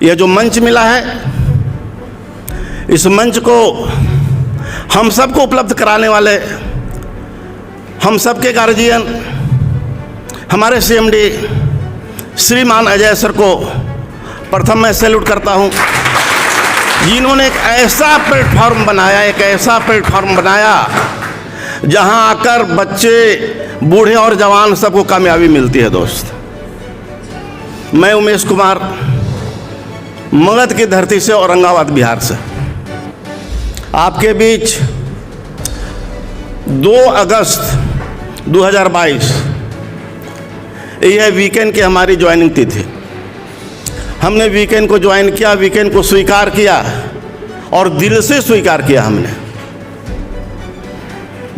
यह जो मंच मिला है, इस मंच को हम सबको उपलब्ध कराने वाले हम सबके गार्जियन, हमारे CMD श्रीमान अजय सर को प्रथम मैं सैल्यूट करता हूं, जिन्होंने एक ऐसा प्लेटफॉर्म बनाया जहां आकर बच्चे, बूढ़े और जवान सबको कामयाबी मिलती है। दोस्त, मैं उमेश कुमार, मगध की धरती से, औरंगाबाद बिहार से, आपके बीच 2 अगस्त 2022 यह वीकेंड की हमारी ज्वाइनिंग तिथि। हमने वीकेंड को ज्वाइन किया, वीकेंड को स्वीकार किया और दिल से स्वीकार किया। हमने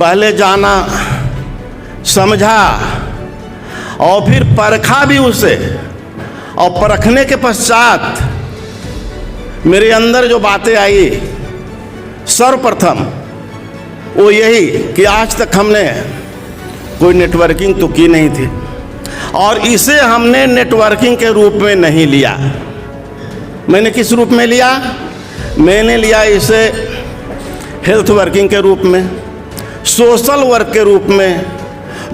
पहले जाना, समझा और फिर परखा भी उसे, और परखने के पश्चात मेरे अंदर जो बातें आई, सर्वप्रथम वो यही कि आज तक हमने कोई नेटवर्किंग तो की नहीं थी, और इसे हमने नेटवर्किंग के रूप में नहीं लिया। मैंने किस रूप में लिया? मैंने लिया इसे हेल्थ वर्किंग के रूप में, सोशल वर्क के रूप में,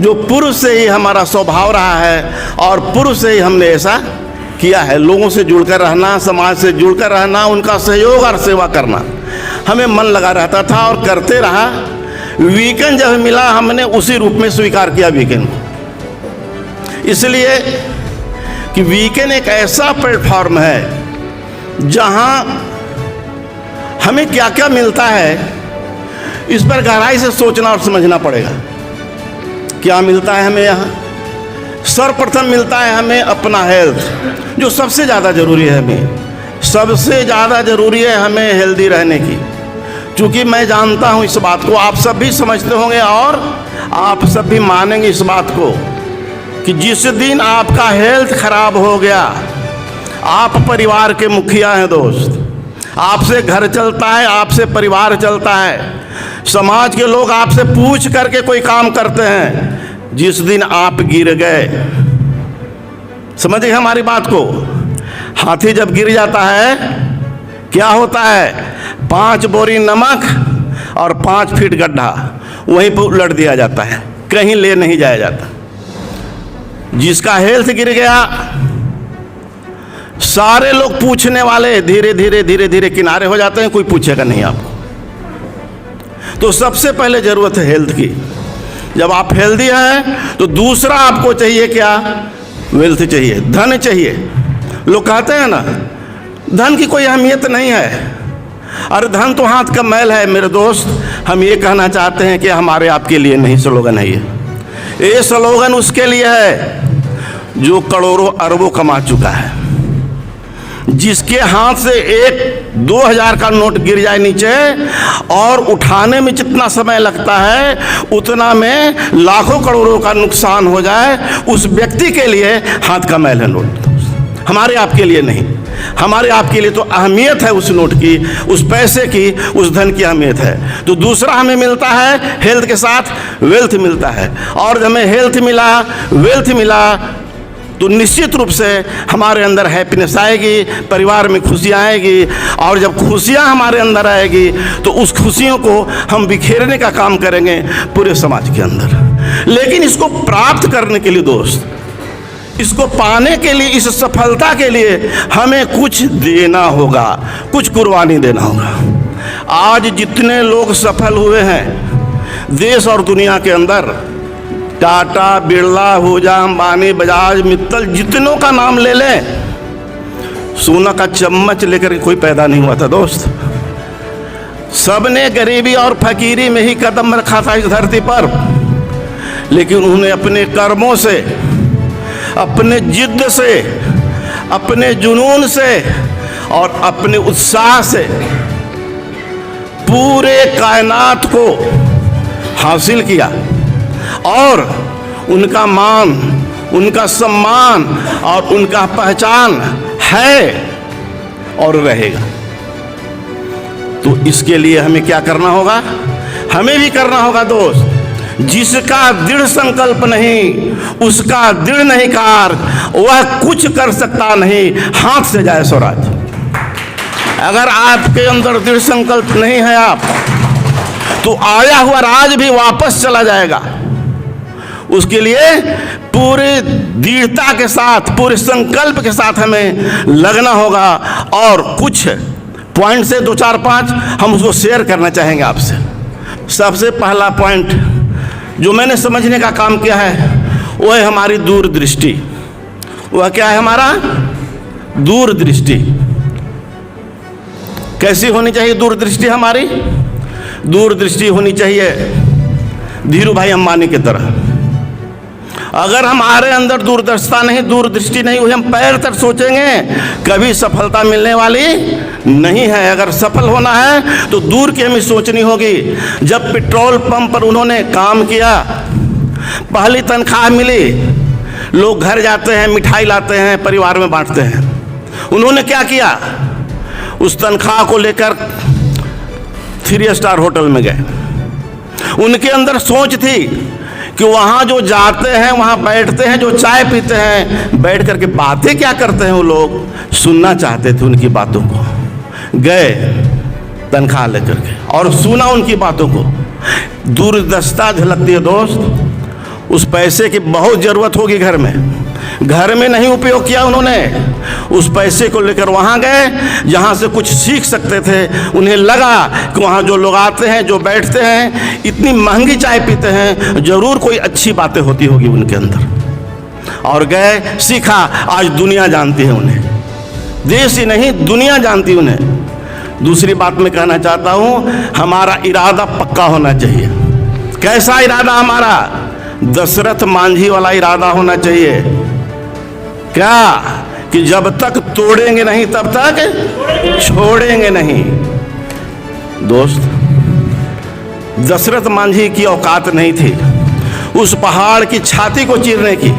जो पूर्व से ही हमारा स्वभाव रहा है और पूर्व से ही हमने ऐसा किया है। लोगों से जुड़कर रहना, समाज से जुड़कर रहना, उनका सहयोग और सेवा करना हमें मन लगा रहता था और करते रहा। वीकेंड जब मिला, हमने उसी रूप में स्वीकार किया वीकेंड को, इसलिए कि वीकेंड एक ऐसा प्लेटफॉर्म है जहां हमें क्या क्या मिलता है, इस पर गहराई से सोचना और समझना पड़ेगा। क्या मिलता है हमें यहाँ? सर्वप्रथम मिलता है हमें अपना हेल्थ, जो सबसे ज़्यादा ज़रूरी है। हमें सबसे ज़्यादा ज़रूरी है हमें हेल्दी रहने की, क्योंकि मैं जानता हूँ इस बात को, आप सब भी समझते होंगे और आप सब भी मानेंगे इस बात को, कि जिस दिन आपका हेल्थ खराब हो गया, आप परिवार के मुखिया हैं दोस्त। आपसे घर चलता है, आपसे परिवार चलता है, समाज के लोग आपसे पूछ करके कोई काम करते हैं। जिस दिन आप गिर गए, समझिए हमारी बात को, हाथी जब गिर जाता है क्या होता है? 5 बोरी नमक और 5 फीट गड्ढा, वहीं पर उलट दिया जाता है, कहीं ले नहीं जाया जाता। जिसका हेल्थ गिर गया, सारे लोग पूछने वाले धीरे धीरे धीरे धीरे किनारे हो जाते हैं, कोई पूछेगा नहीं आपको। तो सबसे पहले जरूरत है हेल्थ की। जब आप हेल्दी हैं तो दूसरा आपको चाहिए क्या? वेल्थ चाहिए, धन चाहिए। लोग कहते हैं ना, धन की कोई अहमियत नहीं है, अरे धन तो हाथ का मैल है। मेरे दोस्त, हम ये कहना चाहते हैं कि हमारे आपके लिए नहीं स्लोगन है ये स्लोगन उसके लिए है जो करोड़ों अरबों कमा चुका है, जिसके हाथ से 1-2 हज़ार का नोट गिर जाए नीचे और उठाने में जितना समय लगता है, उतना में लाखों करोड़ों का नुकसान हो जाए, उस व्यक्ति के लिए हाथ का मैल है नोट। हमारे आपके लिए नहीं, हमारे आपके लिए तो अहमियत है उस नोट की, उस पैसे की, उस धन की अहमियत है। तो दूसरा हमें मिलता है हेल्थ के साथ वेल्थ मिलता है, और जब हमें हेल्थ मिला, वेल्थ मिला, तो निश्चित रूप से हमारे अंदर हैप्पीनेस आएगी, परिवार में खुशियाँ आएगी, और जब खुशियाँ हमारे अंदर आएगी तो उस खुशियों को हम बिखेरने का काम करेंगे पूरे समाज के अंदर। लेकिन इसको प्राप्त करने के लिए दोस्त, इसको पाने के लिए, इस सफलता के लिए हमें कुछ देना होगा, कुछ कुर्बानी देना होगा। आज जितने लोग सफल हुए हैं देश और दुनिया के अंदर, टाटा, बिरला, हुजा, अंबानी, बजाज, मित्तल, जितनों का नाम ले लें, सोना का चम्मच लेकर कोई पैदा नहीं हुआ था दोस्त। सबने गरीबी और फकीरी में ही कदम रखा था इस धरती पर, लेकिन उन्होंने अपने कर्मों से, अपने जिद्द से, अपने जुनून से और अपने उत्साह से पूरे कायनात को हासिल किया, और उनका मान, उनका सम्मान और उनका पहचान है और रहेगा। तो इसके लिए हमें क्या करना होगा? हमें भी करना होगा दोस्त, जिसका दृढ़ संकल्प नहीं, उसका दृढ़ नहीं कार्य, वह कुछ कर सकता नहीं, हाथ से जाए स्वराज। अगर आपके अंदर दृढ़ संकल्प नहीं है आप, तो आया हुआ राज भी वापस चला जाएगा। उसके लिए पूरी दृढ़ता के साथ, पूरे संकल्प के साथ हमें लगना होगा। और कुछ पॉइंट से 2 4 5 हम उसको शेयर करना चाहेंगे आपसे। सबसे पहला पॉइंट जो मैंने समझने का काम किया है वो है हमारी दूरदृष्टि। वह क्या है? हमारा दूरदृष्टि। कैसी होनी चाहिए दूरदृष्टि? हमारी दूरदृष्टि होनी चाहिए धीरू भाई अंबानी की तरह। अगर हमारे अंदर दूरदर्शिता नहीं, दूरदृष्टि नहीं हुई, हम पैर तक सोचेंगे, कभी सफलता मिलने वाली नहीं है। अगर सफल होना है तो दूर की हमें सोचनी होगी। जब पेट्रोल पंप पर उन्होंने काम किया, पहली तनख्वाह मिली, लोग घर जाते हैं, मिठाई लाते हैं, परिवार में बांटते हैं। उन्होंने क्या किया? उस तनख्वाह को लेकर 3 स्टार होटल में गए। उनके अंदर सोच थी कि वहाँ जो जाते हैं, वहाँ बैठते हैं, जो चाय पीते हैं, बैठ करके बातें क्या करते हैं वो लोग, सुनना चाहते थे उनकी बातों को। गए तनख्वाह लेकर के और सुना उनकी बातों को। दूरदर्शिता झलकती है दोस्त। उस पैसे की बहुत ज़रूरत होगी घर में नहीं उपयोग किया उन्होंने। उस पैसे को लेकर वहाँ गए जहाँ से कुछ सीख सकते थे। उन्हें लगा कि वहाँ जो लोग आते हैं, जो बैठते हैं, इतनी महंगी चाय पीते हैं, ज़रूर कोई अच्छी बातें होती होगी उनके अंदर। और गए, सीखा। आज दुनिया जानती है उन्हें, देश ही नहीं दुनिया जानती उन्हें। दूसरी बात मैं कहना चाहता हूँ, हमारा इरादा पक्का होना चाहिए। कैसा इरादा? हमारा दशरथ मांझी वाला इरादा होना चाहिए। क्या? कि जब तक तोड़ेंगे नहीं तब तक छोड़ेंगे नहीं। दोस्त, दशरथ मांझी की औकात नहीं थी उस पहाड़ की छाती को चीरने की।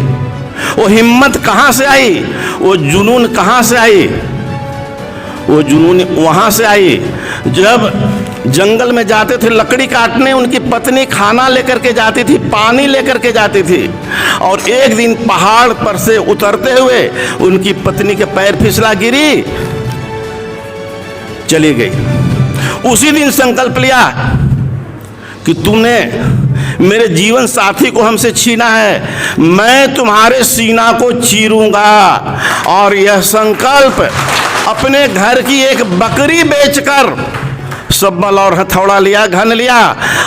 वो हिम्मत कहाँ से आई? वो जुनून कहाँ से आई? वो जुनून वहाँ से आई जब जंगल में जाते थे लकड़ी काटने, उनकी पत्नी खाना लेकर के जाती थी, पानी लेकर के जाती थी। और एक दिन पहाड़ पर से उतरते हुए उनकी पत्नी के पैर फिसला, गिरी, चली गई। उसी दिन संकल्प लिया कि तूने मेरे जीवन साथी को हमसे छीना है, मैं तुम्हारे सीना को चीरूंगा। और यह संकल्प अपने घर की एक बकरी बेचकर सब्बल और हथौड़ा लिया, घन लिया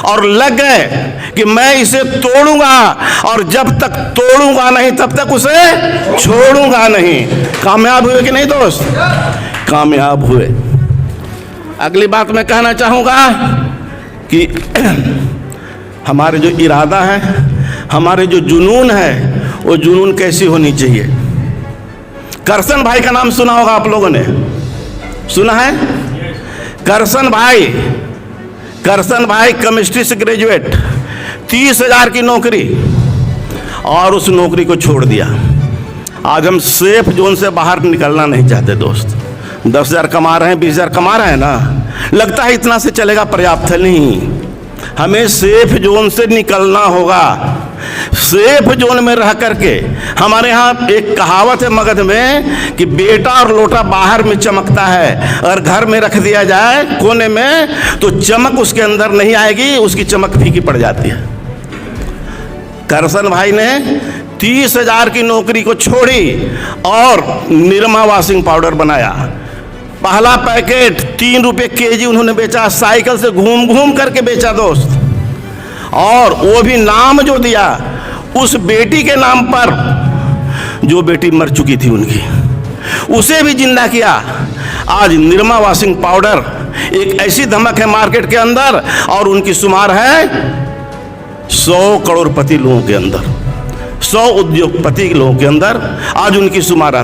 और लग गए कि मैं इसे तोड़ूंगा, और जब तक तोड़ूंगा नहीं तब तक उसे छोड़ूंगा नहीं। कामयाब हुए कि नहीं दोस्त? कामयाब हुए। अगली बात मैं कहना चाहूंगा कि हमारे जो इरादा है, हमारे जो जुनून है, वो जुनून कैसी होनी चाहिए। करसन भाई का नाम सुना होगा आप लोगों ने, सुना है? करसन भाई केमिस्ट्री से ग्रेजुएट, 30,000 की नौकरी, और उस नौकरी को छोड़ दिया। आज हम सेफ जोन से बाहर निकलना नहीं चाहते दोस्त। 10,000 कमा रहे हैं, 20,000 कमा रहे हैं ना, लगता है इतना से चलेगा, पर्याप्त है नहीं। हमें सेफ जोन से निकलना होगा। सेफ जोन में रह करके, हमारे यहाँ एक कहावत है मगध में कि बेटा और लोटा बाहर में चमकता है, और घर में रख दिया जाए कोने में तो चमक उसके अंदर नहीं आएगी, उसकी चमक फीकी पड़ जाती है। करसन भाई ने 30,000 की नौकरी को छोड़ी और निरमा वॉशिंग पाउडर बनाया। पहला पैकेट 3 रुपये केजी उन्होंने बेचा, साइकिल से घूम घूम करके बेचा दोस्त। और वो भी नाम जो दिया उस बेटी के नाम पर, जो बेटी मर चुकी थी उनकी, उसे भी जिंदा किया। आज निरमा वॉशिंग पाउडर एक ऐसी धमक है मार्केट के अंदर, और उनकी शुमार है 100 करोड़पति लोगों के अंदर, 100 उद्योगपति लोगों के अंदर आज उनकी शुमार